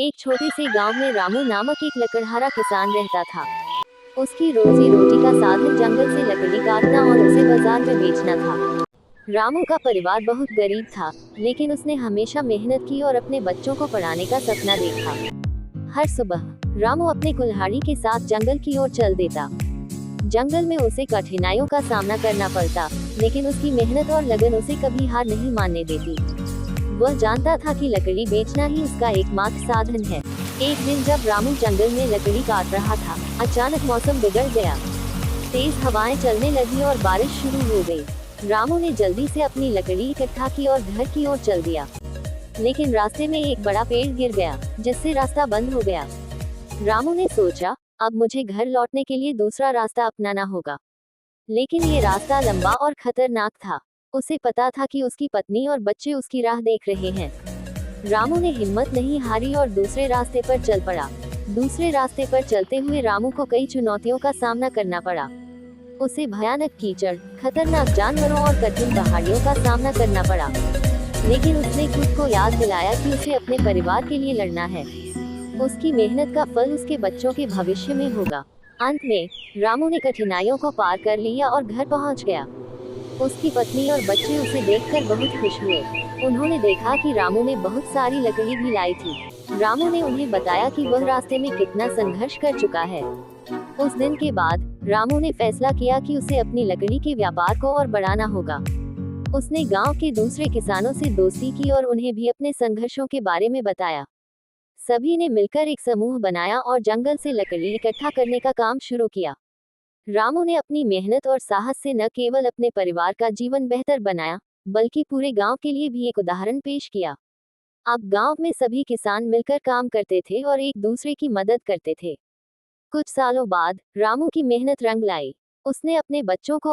एक छोटे से गांव में रामू नामक एक लकड़हारा किसान रहता था। उसकी रोजी रोटी का साधन जंगल से लकड़ी काटना और उसे बाजार में बेचना था। रामू का परिवार बहुत गरीब था, लेकिन उसने हमेशा मेहनत की और अपने बच्चों को पढ़ाने का सपना देखा। हर सुबह रामू अपने कुल्हाड़ी के साथ जंगल की ओर चल देता। जंगल में उसे कठिनाइयों का सामना करना पड़ता, लेकिन उसकी मेहनत और लगन उसे कभी हार नहीं मानने देती। वह जानता था कि लकड़ी बेचना ही उसका एकमात्र साधन है। एक दिन जब रामू जंगल में लकड़ी काट रहा था, अचानक मौसम बिगड़ गया। तेज हवाएं चलने लगी और बारिश शुरू हो गई। रामू ने जल्दी से अपनी लकड़ी इकट्ठा की और घर की ओर चल दिया। लेकिन रास्ते में एक बड़ा पेड़ गिर गया, जिससे रास्ता बंद हो गया। रामू ने सोचा, अब मुझे घर लौटने के लिए दूसरा रास्ता अपनाना होगा। लेकिन ये रास्ता लंबा और खतरनाक था। उसे पता था कि उसकी पत्नी और बच्चे उसकी राह देख रहे हैं। रामू ने हिम्मत नहीं हारी और दूसरे रास्ते पर चल पड़ा। दूसरे रास्ते पर चलते हुए रामू को कई चुनौतियों का सामना करना पड़ा। उसे भयानक कीचड़, खतरनाक जानवरों और कठिन पहाड़ियों का सामना करना पड़ा। लेकिन उसने खुद को याद दिलाया कि उसे अपने परिवार के लिए लड़ना है। उसकी मेहनत का फल उसके बच्चों के भविष्य में होगा। अंत में रामू ने कठिनाइयों को पार कर लिया और घर पहुंच गया। उसकी पत्नी और बच्चे उसे देखकर बहुत खुश हुए। उन्होंने देखा कि रामू ने बहुत सारी लकड़ी भी लाई थी। रामू ने उन्हें बताया कि वह रास्ते में कितना संघर्ष कर चुका है। उस दिन के बाद रामू ने फैसला किया कि उसे अपनी लकड़ी के व्यापार को और बढ़ाना होगा। उसने गांव के दूसरे किसानों से दोस्ती की और उन्हें भी अपने संघर्षों के बारे में बताया। सभी ने मिलकर एक समूह बनाया और जंगल से लकड़ी इकट्ठा करने का काम शुरू किया। रामू ने अपनी मेहनत और साहस से न केवल अपने परिवार का जीवन बेहतर बनाया, बल्कि पूरे गांव के लिए भी एक उदाहरण पेश किया। अब गांव में सभी किसान मिलकर काम करते थे और एक दूसरे की मदद करते थे। कुछ सालों बाद रामू की मेहनत रंग लाई। उसने अपने बच्चों को